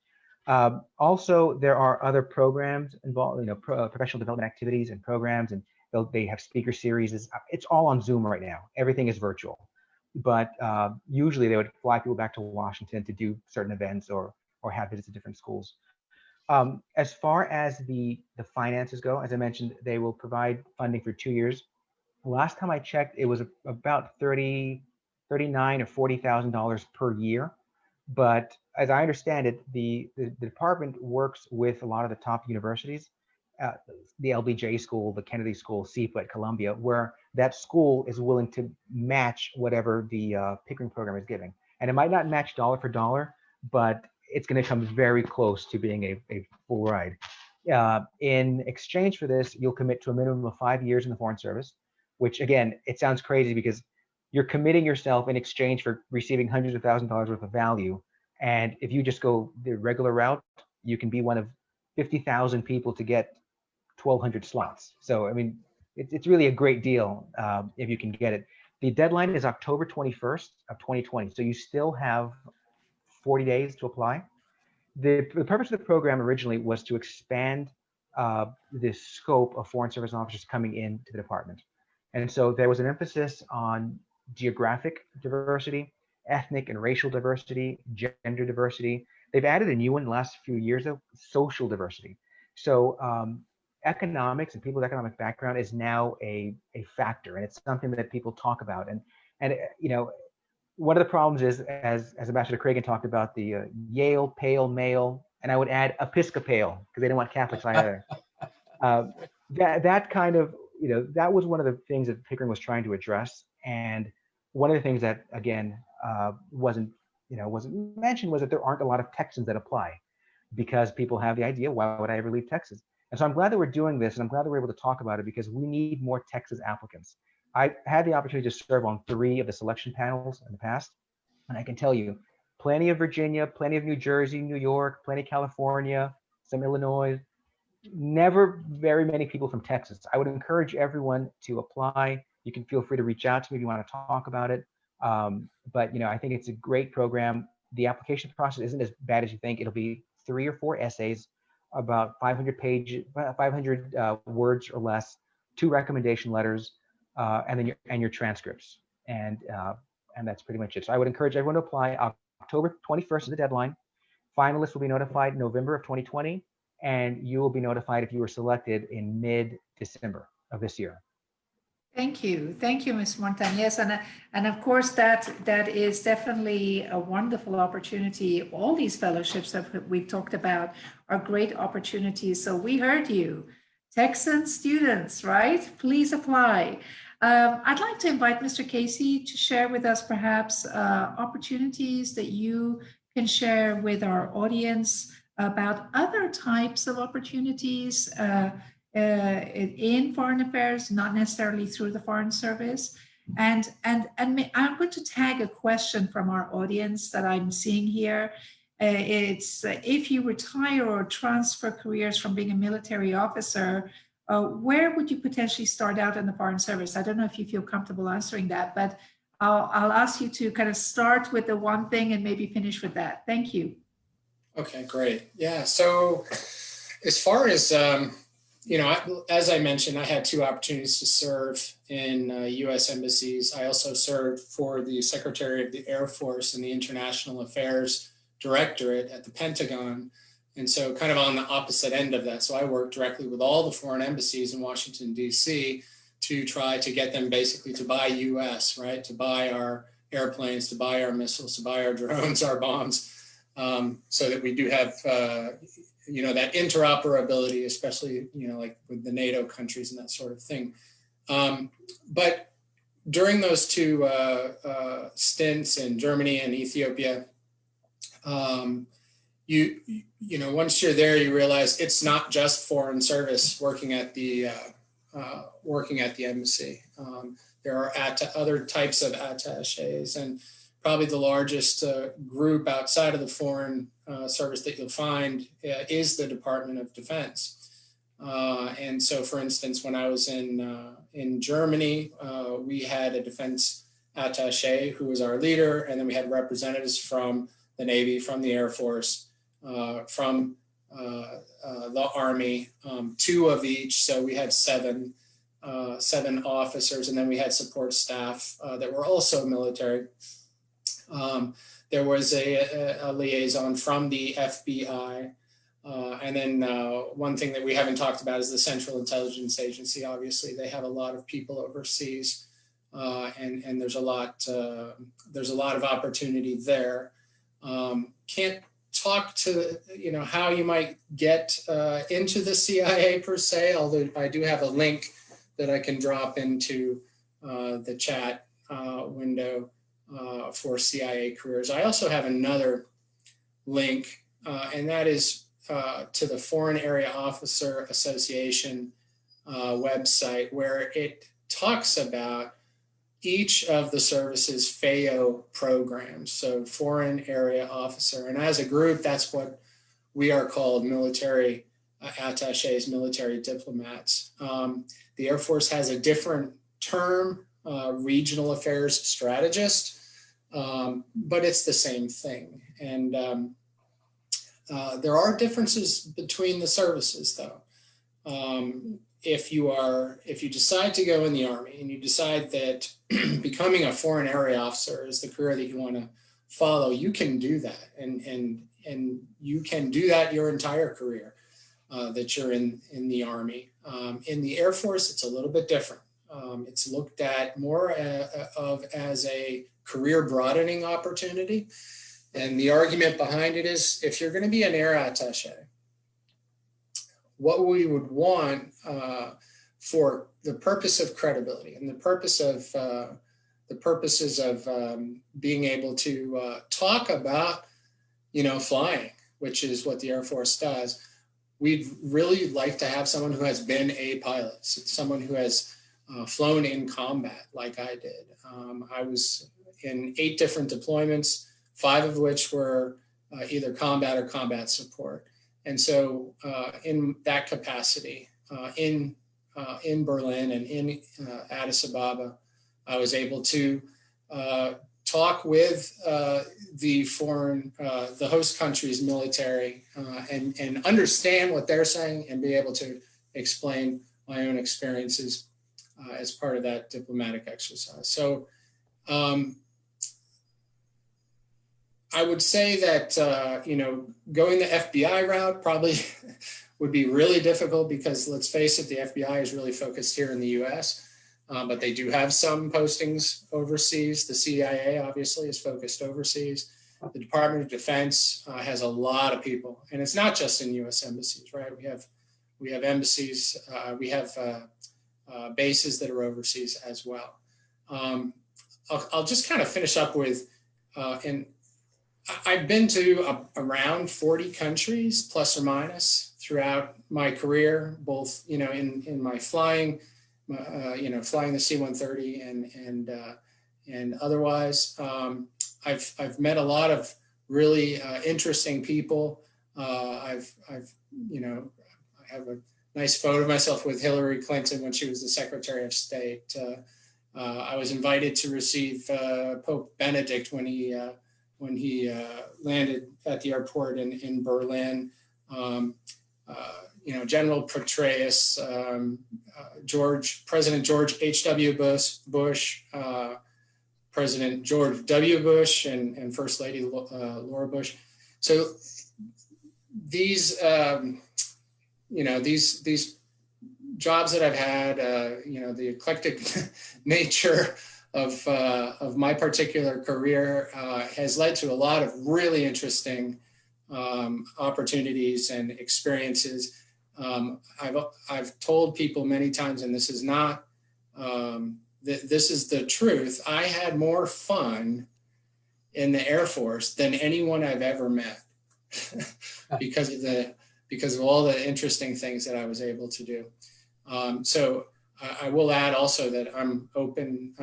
Also, there are other programs involved, professional development activities and programs, and they have speaker series. It's all on Zoom right now. Everything is virtual, but usually they would fly people back to Washington to do certain events or have visits to different schools. As far as the finances go, as I mentioned, they will provide funding for 2 years. Last time I checked, it was about $39,000 or $40,000 per year. But as I understand it, the department works with a lot of the top universities, the LBJ school, the Kennedy School, SIPA at Columbia, where that school is willing to match whatever the Pickering program is giving. And it might not match dollar for dollar, but it's going to come very close to being a full ride. In exchange for this, you'll commit to a minimum of 5 years in the Foreign Service, which again, it sounds crazy because you're committing yourself in exchange for receiving hundreds of thousands of dollars worth of value. And if you just go the regular route, you can be one of 50,000 people to get 1,200 slots. So, I mean, it's really a great deal if you can get it. The deadline is October 21st of 2020. So you still have 40 days to apply. The purpose of the program originally was to expand the scope of Foreign Service officers coming into the department. And so there was an emphasis on geographic diversity, ethnic and racial diversity, gender diversity. They've added a new one in the last few years of social diversity. So economics and people with economic background is now a factor, and it's something that people talk about. And one of the problems is, as Ambassador Creagan talked about, the Yale pale male, and I would add Episcopal because they didn't want Catholics either. That kind of, that was one of the things that Pickering was trying to address. And one of the things that, again, wasn't mentioned was that there aren't a lot of Texans that apply because people have the idea, why would I ever leave Texas? And so I'm glad that we're doing this, and I'm glad that we're able to talk about it because we need more Texas applicants. I had the opportunity to serve on 3 of the selection panels in the past, and I can tell you, plenty of Virginia, plenty of New Jersey, New York, plenty of California, some Illinois, never very many people from Texas. I would encourage everyone to apply. You can feel free to reach out to me if you want to talk about it. But I think it's a great program. The application process isn't as bad as you think. It'll be 3 or 4 essays, about 500 words or less, 2 recommendation letters, and then your transcripts, and that's pretty much it. So I would encourage everyone to apply. October 21st is the deadline. Finalists will be notified November of 2020, and you will be notified if you were selected in mid-December of this year. Thank you, Ms. Montanez, and of course that is definitely a wonderful opportunity. All these fellowships that we've talked about are great opportunities. So we heard you, Texan students, right? Please apply. I'd like to invite Mr. Casey to share with us perhaps opportunities that you can share with our audience about other types of opportunities in foreign affairs, not necessarily through the Foreign Service. And I'm going to tag a question from our audience that I'm seeing here. It's if you retire or transfer careers from being a military officer, where would you potentially start out in the Foreign Service? I don't know if you feel comfortable answering that, but I'll ask you to kind of start with the one thing and maybe finish with that. Thank you. Okay, great. Yeah. So as far as, as I mentioned, I had 2 opportunities to serve in U.S. embassies. I also served for the Secretary of the Air Force and the International Affairs Directorate at the Pentagon. And so kind of on the opposite end of that. So I worked directly with all the foreign embassies in Washington, D.C. to try to get them basically to buy U.S., right? To buy our airplanes, to buy our missiles, to buy our drones, our bombs, so that we do have, that interoperability, especially, like with the NATO countries and that sort of thing. But during those two stints in Germany and Ethiopia, you know, once you're there, you realize it's not just foreign service working at the embassy. There are other types of attaches, and probably the largest group outside of the foreign service that you'll find is the Department of Defense. And so, for instance, when I was in Germany, we had a defense attaché who was our leader, and then we had representatives from the Navy, from the Air Force, from the Army, 2 of each. So we had 7 officers, and then we had support staff that were also military. There was a liaison from the FBI. And then one thing that we haven't talked about is the Central Intelligence Agency. Obviously, they have a lot of people overseas, and there's a lot of opportunity there. Can't talk to how you might get into the CIA per se, although I do have a link that I can drop into the chat window for CIA careers. I also have another link, and that is to the Foreign Area Officer Association website, where it talks about each of the service's FAO programs, so Foreign Area Officer. And as a group, that's what we are called, military attaches, military diplomats. The Air Force has a different term, regional affairs strategist, but it's the same thing. And there are differences between the services, though. If you decide to go in the Army and you decide that becoming a foreign area officer is the career that you want to follow, you can do that, and you can do that your entire career that you're in the Army. In the Air Force, it's a little bit different. It's looked at more as a career broadening opportunity. And the argument behind it is, if you're going to be an air attaché, what we would want for the purpose of credibility and the purposes of being able to talk about, flying, which is what the Air Force does, we'd really like to have someone who has been a pilot, someone who has flown in combat like I did. I was in 8 different deployments, 5 of which were either combat or combat support. And so in that capacity, in Berlin and in Addis Ababa, I was able to talk with the host country's military and understand what they're saying and be able to explain my own experiences as part of that diplomatic exercise. So I would say that, going the FBI route probably would be really difficult, because let's face it, the FBI is really focused here in the US, but they do have some postings overseas. The CIA obviously is focused overseas. The Department of Defense has a lot of people, and it's not just in US embassies, right? We have embassies, we have bases that are overseas as well. I'll just kind of finish up with, I've been to around 40 countries, plus or minus, throughout my career, both in my flying, flying the C-130 and otherwise. I've met a lot of really interesting people. I have a nice photo of myself with Hillary Clinton when she was the Secretary of State. I was invited to receive Pope Benedict when he landed at the airport in Berlin. General Petraeus, President George H.W. Bush, President George W. Bush, and First Lady Laura Bush. So these jobs that I've had, the eclectic nature of my particular career has led to a lot of really interesting opportunities and experiences. I've told people many times, and this is not this is the truth. I had more fun in the Air Force than anyone I've ever met because of all the interesting things that I was able to do. So I will add also that I'm open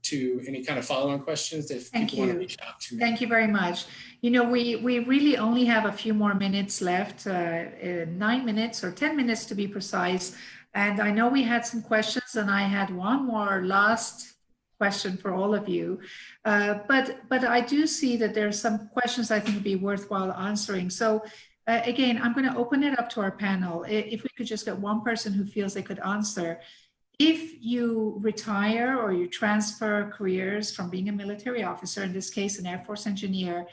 to any kind of follow-on questions if people want to reach out to me. Thank you very much. You know, we really only have a few more minutes left, 9 minutes or 10 minutes to be precise. And I know we had some questions, and I had one more last question for all of you. But I do see that there are some questions I think would be worthwhile answering. So again, I'm going to open it up to our panel. If we could just get one person who feels they could answer. If you retire or you transfer careers from being a military officer, in this case, an Air Force engineer,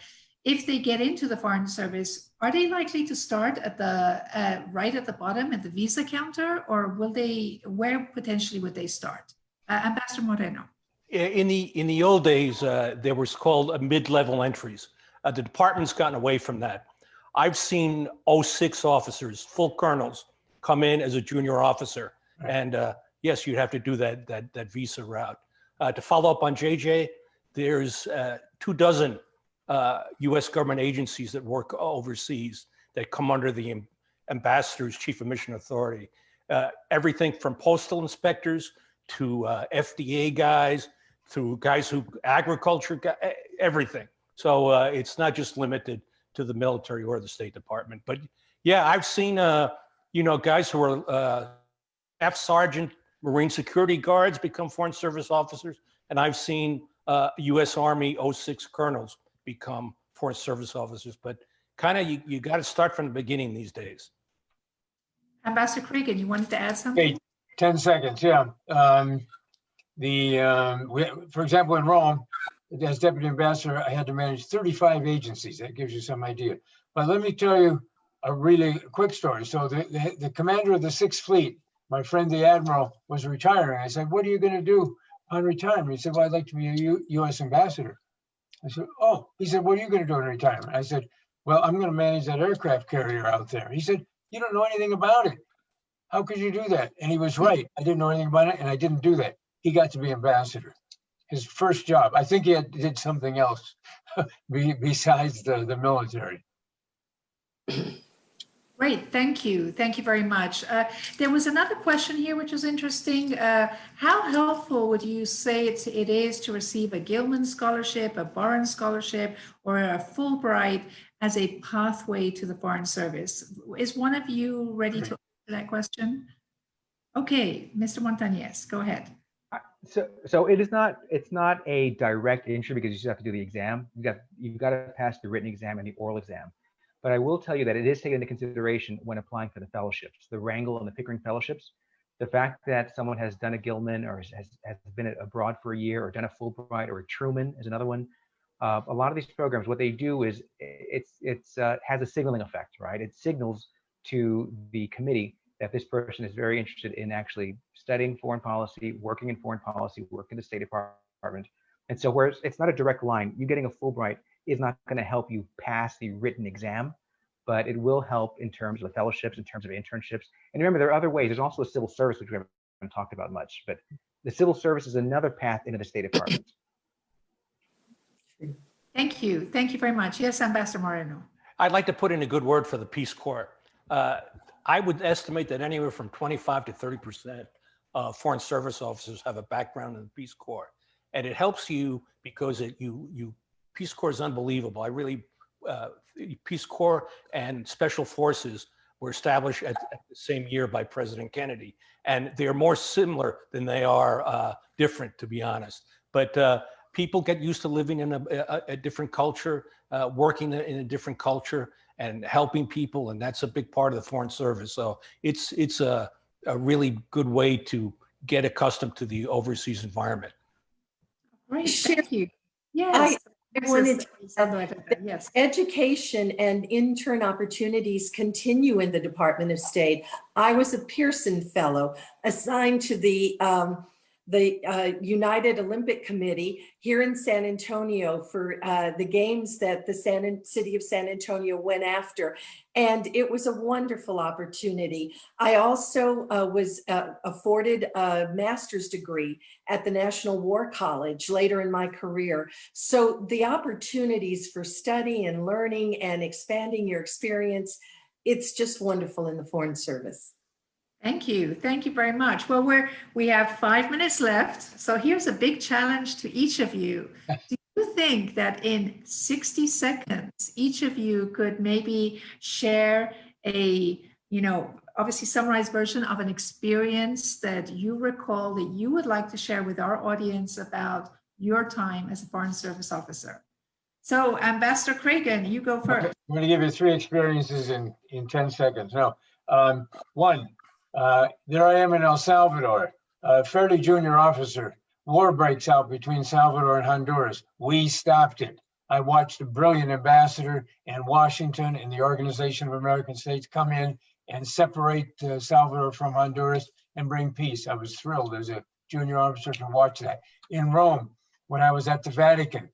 if they get into the Foreign Service, are they likely to start at the right at the bottom at the visa counter, or will they? Where potentially would they start? Ambassador Moreno. In the old days, there was called mid-level entries. The department's gotten away from that. I've seen 06 officers, full colonels, come in as a junior officer, and yes, you'd have to do that visa route. To follow up on JJ, there's 24 U.S. government agencies that work overseas that come under the ambassador's chief of mission authority. Everything from postal inspectors to FDA guys, to guys who agriculture, everything. So it's not just limited to the military or the State Department. But yeah, I've seen guys who are staff sergeant, Marine security guards become Foreign Service officers, and I've seen U.S. Army 06 colonels become Foreign Service officers. But kind of you got to start from the beginning these days. Ambassador Creagan, you wanted to add something? Okay, 10 seconds, yeah. For example, in Rome, as deputy ambassador, I had to manage 35 agencies. That gives you some idea. But let me tell you a really quick story. So the commander of the 6th Fleet, my friend the admiral, was retiring. I said, "What are you going to do on retirement?" He said, "Well, I'd like to be a U.S. ambassador." I said, "Oh." He said, "What are you going to do in retirement?" I said, "Well, I'm going to manage that aircraft carrier out there." He said, "You don't know anything about it. How could you do that?" And he was right. I didn't know anything about it, and I didn't do that. He got to be ambassador. His first job. I think he did something else besides the military. Great, thank you. Thank you very much. There was another question here, which was interesting. How helpful would you say it is to receive a Gilman Scholarship, a Barron Scholarship, or a Fulbright as a pathway to the Foreign Service? Is one of you ready to answer that question? Okay, Mr. Montanez, go ahead. So it's not a direct entry because you just have to do the exam. You've got to pass the written exam and the oral exam. But I will tell you that it is taken into consideration when applying for the fellowships, the Wrangell and the Pickering fellowships. The fact that someone has done a Gilman or has been abroad for a year or done a Fulbright, or a Truman is another one. A lot of these programs, what they do is it has a signaling effect, right? It signals to the committee that this person is very interested in actually studying foreign policy, working in foreign policy, working in the State Department. And so whereas it's not a direct line, you getting a Fulbright is not going to help you pass the written exam, but it will help in terms of fellowships, in terms of internships. And remember, there are other ways. There's also a civil service, which we haven't talked about much, but the civil service is another path into the State Department. Thank you. Thank you very much. Yes, Ambassador Moreno. I'd like to put in a good word for the Peace Corps. I would estimate that anywhere from 25 to 30% of Foreign Service officers have a background in the Peace Corps. And it helps you because Peace Corps is unbelievable. Peace Corps and Special Forces were established at the same year by President Kennedy. And they're more similar than they are different, to be honest. But people get used to living in a different culture, working in a different culture, and helping people, and that's a big part of the Foreign Service. So it's a really good way to get accustomed to the overseas environment. Great, thank you. Yes. I wanted to yes. Education and intern opportunities continue in the Department of State. I was a Pearson Fellow assigned to the the United Olympic Committee here in San Antonio for the games that the city of San Antonio went after. And it was a wonderful opportunity. I also was afforded a master's degree at the National War College later in my career. So the opportunities for study and learning and expanding your experience, it's just wonderful in the Foreign Service. Thank you. Thank you very much. Well, we have 5 minutes left. So here's a big challenge to each of you. Do you think that in 60 seconds, each of you could maybe share a, obviously summarized version of an experience that you recall that you would like to share with our audience about your time as a Foreign Service officer? So Ambassador Creagan, you go first. Okay, I'm going to give you 3 experiences in 10 seconds. No, one, there I am in El Salvador, a fairly junior officer. War breaks out between Salvador and Honduras. We stopped it. I watched a brilliant ambassador and Washington and the Organization of American States come in and separate Salvador from Honduras and bring peace. I was thrilled as a junior officer to watch that. In Rome, when I was at the Vatican,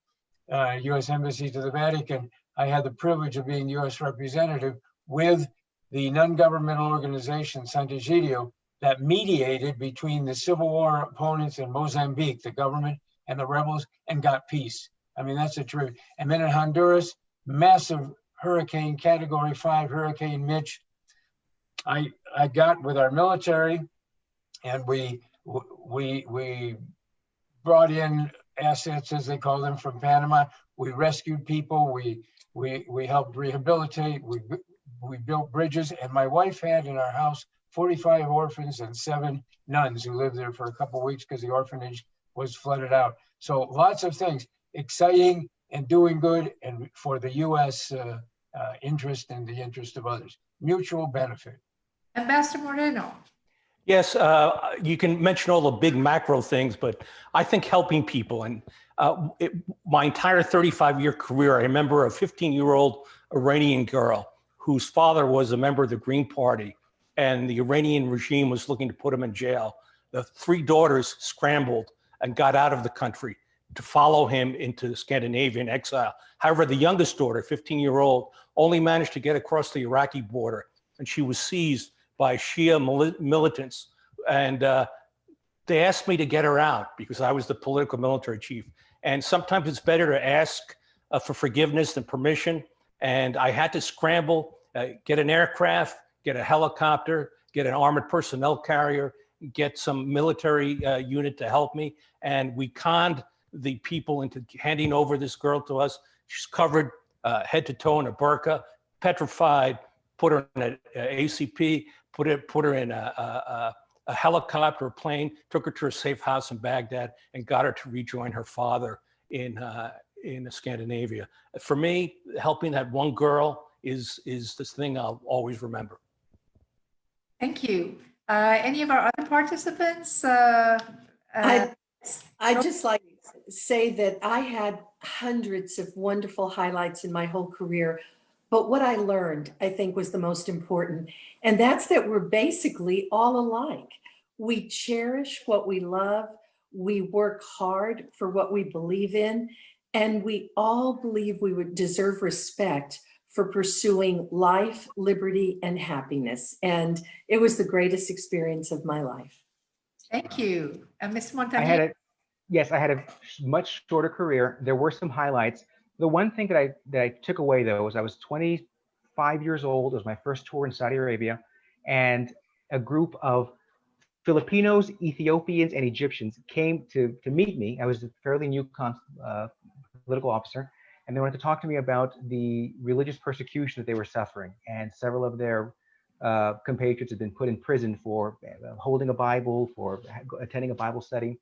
U.S. Embassy to the Vatican, I had the privilege of being U.S. representative with the non-governmental organization Sant'Egidio that mediated between the Civil War opponents in Mozambique, the government and the rebels, and got peace. I mean, that's a truth. And then in Honduras, massive hurricane, Category 5 Hurricane Mitch. I got with our military, and we brought in assets, as they call them, from Panama. We rescued people. We helped rehabilitate. We built bridges, and my wife had in our house 45 orphans and 7 nuns who lived there for a couple of weeks because the orphanage was flooded out. So lots of things, exciting and doing good, and for the U.S. Interest and the interest of others. Mutual benefit. Ambassador Moreno. Yes, you can mention all the big macro things, but I think helping people, and my entire 35-year career, I remember a 15-year-old Iranian girl whose father was a member of the Green Party, and the Iranian regime was looking to put him in jail. The 3 daughters scrambled and got out of the country to follow him into Scandinavian exile. However, the youngest daughter, 15-year-old, only managed to get across the Iraqi border, and she was seized by Shia militants. And they asked me to get her out because I was the political military chief. And sometimes it's better to ask for forgiveness than permission. And I had to scramble, get an aircraft, get a helicopter, get an armored personnel carrier, get some military unit to help me. And we conned the people into handing over this girl to us. She's covered head to toe in a burqa, petrified, put her in an ACP, put her in a helicopter, a plane, took her to a safe house in Baghdad, and got her to rejoin her father in Scandinavia. For me, helping that one girl is this thing I'll always remember. Thank you. Any of our other participants? I'd just like to say that I had hundreds of wonderful highlights in my whole career, but what I learned, I think, was the most important. And that's that we're basically all alike. We cherish what we love. We work hard for what we believe in. And we all believe we would deserve respect for pursuing life, liberty, and happiness. And it was the greatest experience of my life. Thank you. And Ms. Montanez? I had a much shorter career. There were some highlights. The one thing that I took away, though, was I was 25 years old. It was my first tour in Saudi Arabia, and a group of Filipinos, Ethiopians, and Egyptians came to meet me. I was a fairly new political officer, and they wanted to talk to me about the religious persecution that they were suffering. And several of their compatriots had been put in prison for holding a Bible, for attending a Bible study.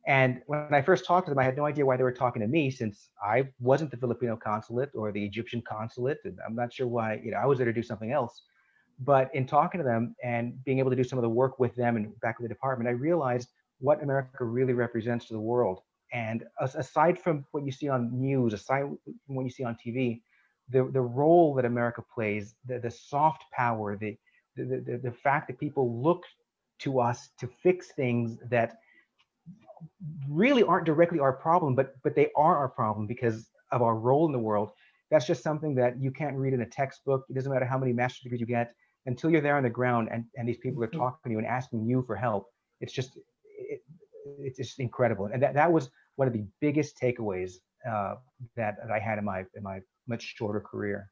And when I first talked to them, I had no idea why they were talking to me, since I wasn't the Filipino consulate or the Egyptian consulate, and I'm not sure why. I was there to do something else. But in talking to them and being able to do some of the work with them and back with the department, I realized what America really represents to the world. And aside from what you see on news, aside from what you see on TV, the role that America plays, the soft power, the fact that people look to us to fix things that really aren't directly our problem, but they are our problem because of our role in the world. That's just something that you can't read in a textbook. It doesn't matter how many master's degrees you get until you're there on the ground and these people are talking to you and asking you for help. It's just incredible. And that was one of the biggest takeaways that I had in my much shorter career.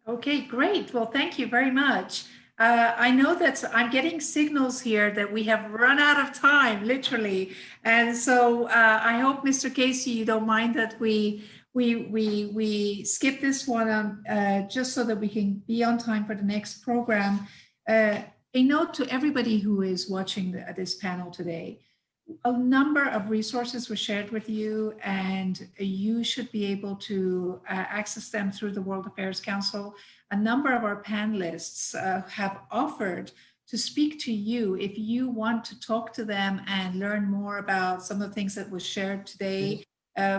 Okay, great. Well, thank you very much. I know that I'm getting signals here that we have run out of time, literally. And so I hope, Mr. Casey, you don't mind that we skip this one just so that we can be on time for the next program. A note to everybody who is watching this panel today. A number of resources were shared with you, and you should be able to access them through the World Affairs Council. A number of our panelists have offered to speak to you if you want to talk to them and learn more about some of the things that was shared today,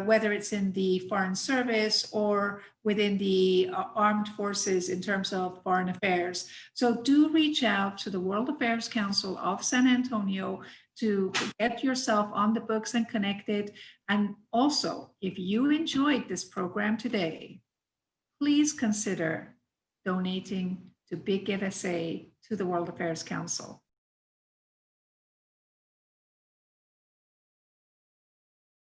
whether it's in the Foreign Service or within the armed forces in terms of foreign affairs. So do reach out to the World Affairs Council of San Antonio to get yourself on the books and connected. And also, if you enjoyed this program today, please consider donating to Big Give SA to the World Affairs Council.